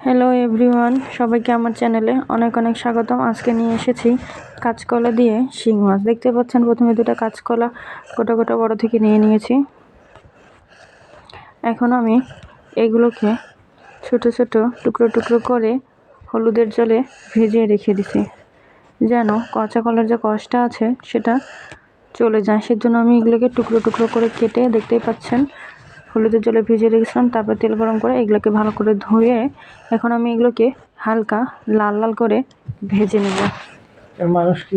Hello everyone, সবাইকে আমার চ্যানেলে অনেক অনেক স্বাগতম। আজকে নিয়ে এসেছি কাঁচকলা দিয়ে শিং মাছ। দেখতে পাচ্ছেন প্রথমে দুটো কাঁচকলা গোটা গোটা বড় থেকে নিয়ে নিয়েছি। এখন আমি এগুলোকে ছোট ছোট টুকরো টুকরো করে হলুদের জলে ভিজিয়ে রেখে দিছি, যেন কাঁচা কলার যে কষটা আছে সেটা চলে যায়। সেজন্য আমি এগুলোকে টুকরো টুকরো করে কেটে, দেখতেই পাচ্ছেন, হলুদের জলে ভিজিয়ে রেখেছিলাম। তারপর তেল গরম করে এগুলোকে ভালো করে ধুয়ে এখন আমি এগুলোকে হালকা লাল লাল করে ভেজে নেব। মানুষ কি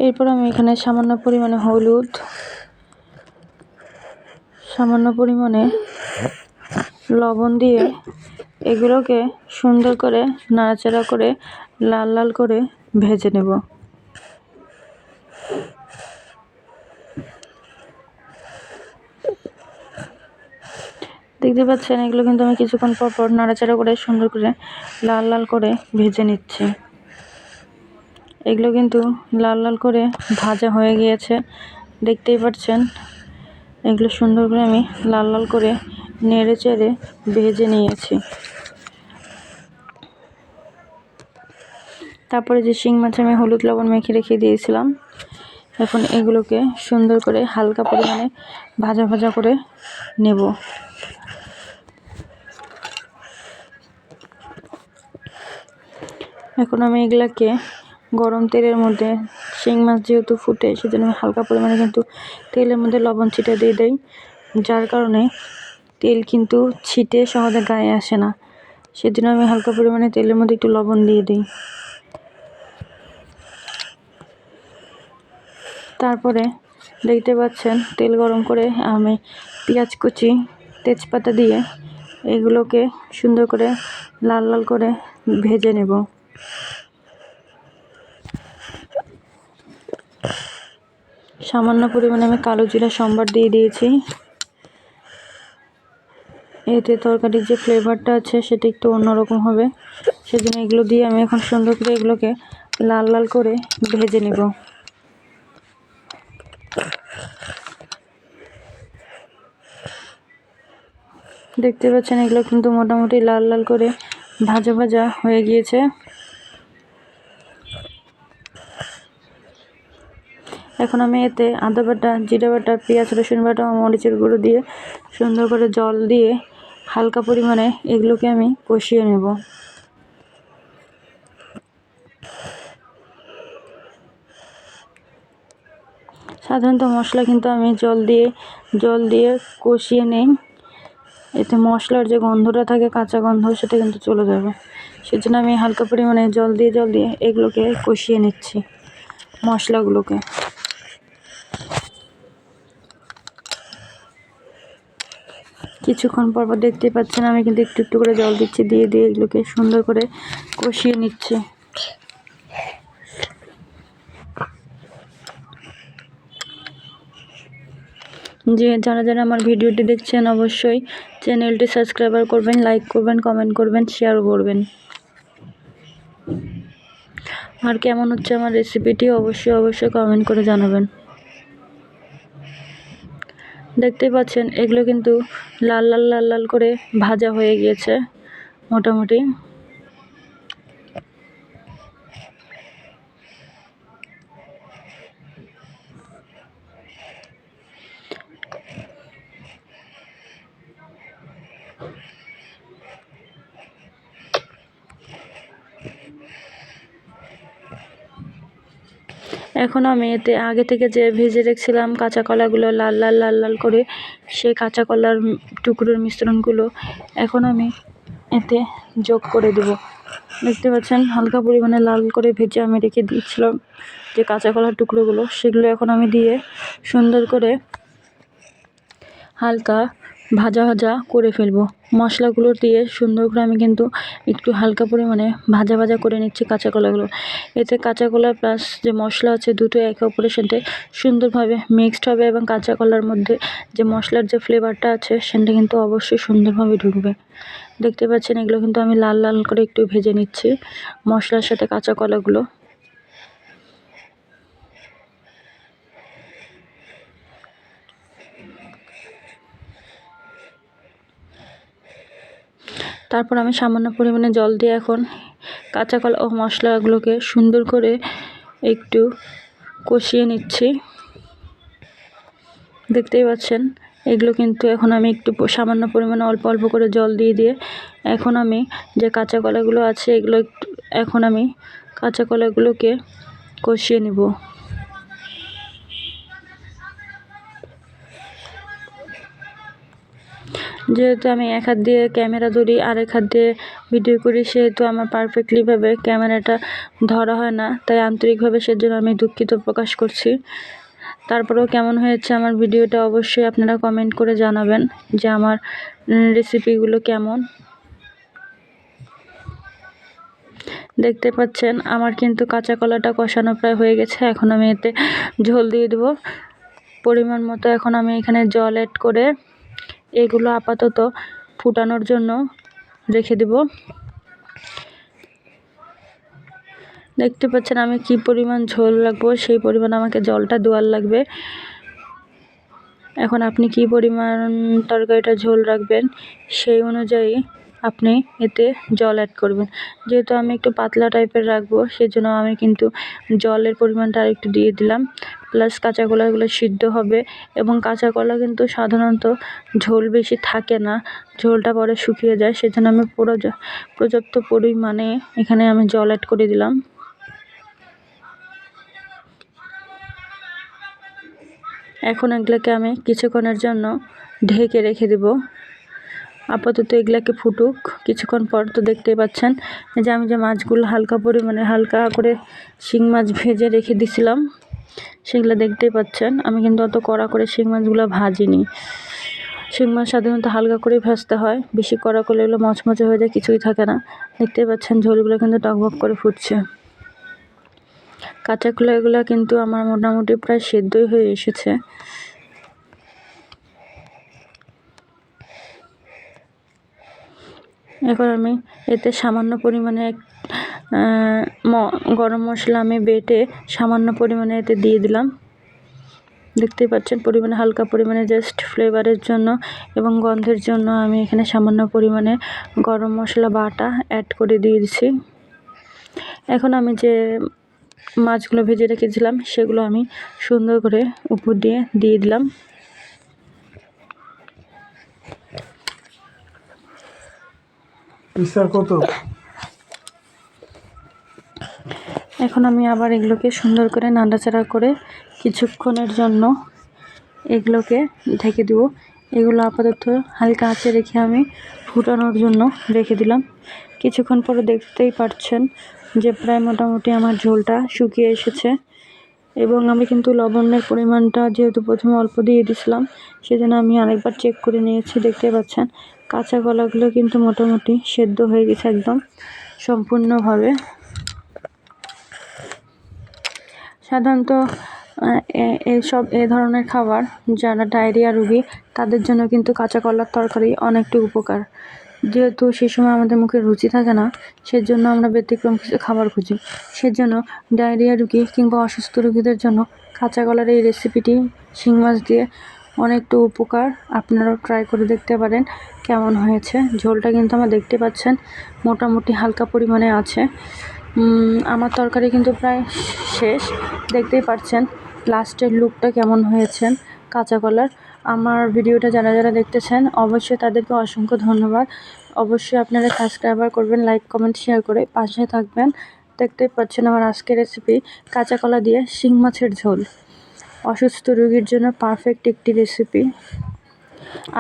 এরপর আমি এখানে সামান্য পরিমাণে হলুদ, সামান্য পরিমাণে লবণ দিয়ে এগুলোকে সুন্দর করে নাড়াচাড়া করে লাল লাল করে ভেজে নেব। দেখতে পাচ্ছেন এগুলো কিন্তু আমি কিছুক্ষণ পর পর নাড়াচাড়া করে সুন্দর করে লাল লাল করে ভেজে নিচ্ছি। এগুলো কিন্তু লাল লাল করে ভাজা হয়ে গিয়েছে, দেখতেই পাচ্ছেন। এগুলো সুন্দর করে আমি লাল লাল করে নেড়ে চেড়ে ভেজে নিয়েছি। তারপরে যে শিং মাছ আমি হলুদ লবণ মেখে রেখে দিয়েছিলাম, এখন এগুলোকে সুন্দর করে হালকা পরিমাণে ভাজা ভাজা করে নেব। এখন আমি এগুলাকে গরম তেলের মধ্যে, শিং মাছ যেহেতু ফুটে সেজন্য আমি হালকা পরিমাণে কিন্তু তেলের মধ্যে লবণ ছিটে দিয়ে দেই, যার কারণে তেল কিন্তু ছিটে সহজে গায়ে আসে না। সেজন্য আমি হালকা পরিমাণে তেলের মধ্যে একটু লবণ দিয়ে দিই। তারপরে দেখতে পাচ্ছেন তেল গরম করে আমি পেঁয়াজ কুচি, তেজপাতা দিয়ে এগুলোকে সুন্দর করে লাল লাল করে ভেজে নেব। সামান্য পরিমাণে আমি কালো জিরা সম্বার দিয়ে দিয়েছি। এতে তরকারির যে ফ্লেভারটা আছে সেটা একটু অন্যরকম হবে, সেজন্য এগুলো দিয়ে আমি এখন সুন্দর করে এগুলোকে লাল লাল করে ভেজে নেব। দেখতে পাচ্ছেন এগুলো কিন্তু মোটামুটি লাল লাল করে ভাজা ভাজা হয়ে গিয়েছে। এখন আমি এতে আদা বাটা, জিরা বাটা, পেঁয়াজ রসুন বাটা, মরিচের গুঁড়ো দিয়ে সুন্দর করে জল দিয়ে হালকা পরিমাণে এগুলোকে আমি কষিয়ে নেব। সাধারণত মশলা কিন্তু আমি জল দিয়ে কষিয়ে নেই, এতে মশলার যে গন্ধটা থাকে, কাঁচা গন্ধ, সেটা কিন্তু চলে যাবে। সেজন্য আমি হালকা পরিমাণে জল দিয়ে এগুলোকে কষিয়ে নিচ্ছি, মশলাগুলোকে। কিছুক্ষণ পর পর দেখতে পাচ্ছেন আমি কিন্তু একটু একটু করে জল দিচ্ছি, দিয়ে এগুলোকে সুন্দর করে কষিয়ে নিচ্ছি। যারা যারা আমার ভিডিওটি দেখছেন অবশ্যই চ্যানেলটি সাবস্ক্রাইব করবেন, লাইক করবেন, কমেন্ট করবেন, শেয়ার করবেন। আর কেমন হচ্ছে আমার রেসিপিটি অবশ্যই কমেন্ট করে জানাবেন। দেখতেই পাচ্ছেন এগুলো কিন্তু লাল লাল লাল লাল করে ভাজা হয়ে গিয়েছে মোটামুটি। এখন আমি এতে আগে থেকে যে ভেজে রেখেছিলাম কাঁচা কলাগুলো লাল লাল লাল লাল করে, সেই কাঁচা কলার টুকরোর মিশ্রণগুলো এখন আমি এতে যোগ করে দেব। দেখতে পাচ্ছেন হালকা পরিমাণে লাল করে ভেজে আমি রেখে দিয়েছিলাম যে কাঁচা কলার টুকরোগুলো, সেগুলো এখন আমি দিয়ে সুন্দর করে হালকা ভাজা ভাজা করে ফেলবো। মশলাগুলো দিয়ে সুন্দর করে আমি কিন্তু একটু হালকা পরিমাণে ভাজা ভাজা করে নিচ্ছি কাঁচা কলাগুলো। এতে কাঁচা কলা প্লাস যে মশলা আছে দুটো একে অপরের সাথে সুন্দরভাবে মিক্সড হবে, এবং কাঁচা কলার মধ্যে যে মশলার যে ফ্লেভারটা আছে সেটা কিন্তু অবশ্যই সুন্দরভাবে ঢুকবে। দেখতে পাচ্ছেন এগুলো কিন্তু আমি লাল লাল করে একটু ভেজে নিচ্ছি মশলার সাথে কাঁচা কলাগুলো। তারপর আমি সামান্য পরিমাণে জল দিয়ে এখন কাঁচা কলা ও মশলাগুলোকে সুন্দর করে একটু কষিয়ে নিচ্ছি। দেখতেই পাচ্ছেন এগুলো কিন্তু এখন আমি একটু সামান্য পরিমাণে অল্প অল্প করে জল দিয়ে এখন আমি যে কাঁচা কলাগুলো আছে এগুলো এখন আমি কাঁচা কলাগুলোকে কষিয়ে নিব। যেহেতু আমি এক হাত দিয়ে ক্যামেরা ধরি আর এক হাত দিয়ে ভিডিও করি, সেহেতু আমার পারফেক্টলিভাবে ক্যামেরাটা ধরা হয় না, তাই আন্তরিকভাবে সেজন্য আমি দুঃখিত প্রকাশ করছি। তারপরেও কেমন হয়েছে আমার ভিডিওটা অবশ্যই আপনারা কমেন্ট করে জানাবেন যে আমার রেসিপিগুলো কেমন। দেখতে পাচ্ছেন আমার কিন্তু কাঁচা কলাটা কষানো প্রায় হয়ে গেছে। এখন আমি এতে ঝোল দিয়ে দেবো পরিমাণ মতো। এখন আমি এখানে জল অ্যাড করে এগুলো আপাতত ফুটানোর জন্য রেখে দেব। দেখতে পাচ্ছেন আমি কি পরিমাণ ঝোল রাখবো সেই পরিমাণ আমাকে জলটা দেওয়ার লাগবে। এখন আপনি কি পরিমাণ তরকারিটা ঝোল রাখবেন সেই অনুযায়ী আপনি এতে জল অ্যাড করবেন। যেহেতু আমি একটু পাতলা টাইপের রাখবো সেজন্য আমি কিন্তু জলের পরিমাণটা আর একটু দিয়ে দিলাম। প্লাস কাঁচা কলাগুলো সিদ্ধ হবে এবং কাঁচা কলা কিন্তু সাধারণত ঝোল বেশি থাকে না, ঝোলটা পরে শুকিয়ে যায়, সেজন্য আমি পর্যাপ্ত পরিমাণে এখানে আমি জল অ্যাড করে দিলাম। এখন এগুলোকে আমি কিছুক্ষণের জন্য ঢেকে রেখে দেব। আপাতত এগুলাকে ফুটুক। কিছুক্ষণ পর তো দেখতেই পাচ্ছেন যে আমি যে মাছগুলো হালকা করে শিং মাছ ভেজে রেখে দিছিলাম সেগুলো দেখতেই পাচ্ছেন। আমি কিন্তু অত কড়া করে শিং মাছগুলো ভাজিনি। শিং মাছ সাধারণত হালকা করে ভাজতে হয়, বেশি কড়া করলে এগুলো মচমচে হয়ে যায়, কিছুই থাকে না। দেখতেই পাচ্ছেন ঝোলগুলো কিন্তু টকবক করে ফুটছে। কাঁচা কলাগুলো কিন্তু আমার মোটামুটি প্রায় সেদ্ধই হয়ে এসেছে। এখন আমি এতে সামান্য পরিমাণে গরম মশলা আমি বেটে সামান্য পরিমাণে এতে দিয়ে দিলাম। দেখতেই পাচ্ছেন পরিমাণে হালকা পরিমাণে জাস্ট ফ্লেভারের জন্য এবং গন্ধের জন্য আমি এখানে সামান্য পরিমাণে গরম মশলা বাটা অ্যাড করে দিয়ে দিচ্ছি। এখন আমি যে মাছগুলো ভেজে রেখেছিলাম সেগুলো আমি সুন্দর করে উপর দিয়ে দিলাম। এখন আমি আবার এগুলোকে সুন্দর করে নাড়াচাড়া করে কিছুক্ষণের জন্য এগুলোকে ঢেকে দেব। এগুলো আপাতত হালকা আঁচে রেখে আমি ফুটানোর জন্য রেখে দিলাম। কিছুক্ষণ পরে দেখতেই পাচ্ছেন যে প্রায় মোটামুটি আমার ঝোলটা শুকিয়ে এসেছে এবং আমি কিন্তু লবণের পরিমাণটা যেহেতু প্রথমে অল্প দিয়ে দিয়েছিলাম সেজন্য আমি আরেকবার চেক করে নিয়েছি। দেখতে পাচ্ছেন কাঁচা কলাগুলো কিন্তু মোটামুটি সেদ্ধ হয়ে গেছে একদম সম্পূর্ণভাবে। সাধারণত এ ধরনের খাবার যারা ডায়রিয়া রোগী তাদের জন্য কিন্তু কাঁচা কলার তরকারি অনেকটা উপকার। যেহেতু সেই সময় আমাদের মুখে রুচি থাকে না, সেজন্য আমরা ব্যতিক্রম কিছু খাবার খুঁজি। সেজন্য ডায়রিয়া রোগী কিংবা অসুস্থ রোগীদের জন্য কাঁচা কলার এই রেসিপিটি শিং মাছ দিয়ে অনেকটা উপকার। আপনারাও ট্রাই করে দেখতে পারেন কেমন হয়েছে। ঝোলটা কিন্তু আমার দেখতে পাচ্ছেন মোটামুটি হালকা পরিমাণে আছে। আমার তরকারি কিন্তু প্রায় শেষ। দেখতেই পাচ্ছেন লাস্টের লুকটা কেমন হয়েছে কাঁচা কলার। আমার ভিডিওটা যারা দেখতেছেন অবশ্যই তাদেরকে অসংখ্য ধন্যবাদ। অবশ্যই আপনারা সাবস্ক্রাইবার করবেন, লাইক কমেন্ট শেয়ার করে পাশে থাকবেন। দেখতেই পাচ্ছেন আমার আজকের রেসিপি কাঁচা কলা দিয়ে শিং মাছের ঝোল। অসুস্থ রোগীর জন্য পারফেক্ট একটি রেসিপি।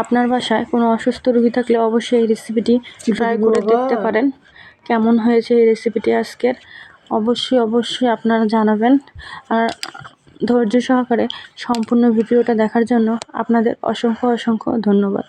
আপনার বাসায় কোনো অসুস্থ রোগী থাকলে অবশ্যই এই রেসিপিটি ট্রাই করে দেখতে পারেন। কেমন হয়েছে এই রেসিপিটি আজকের অবশ্যই আপনারা জানাবেন। আর ধৈর্য সহকারে সম্পূর্ণ ভিডিওটা দেখার জন্য আপনাদের অসংখ্য ধন্যবাদ।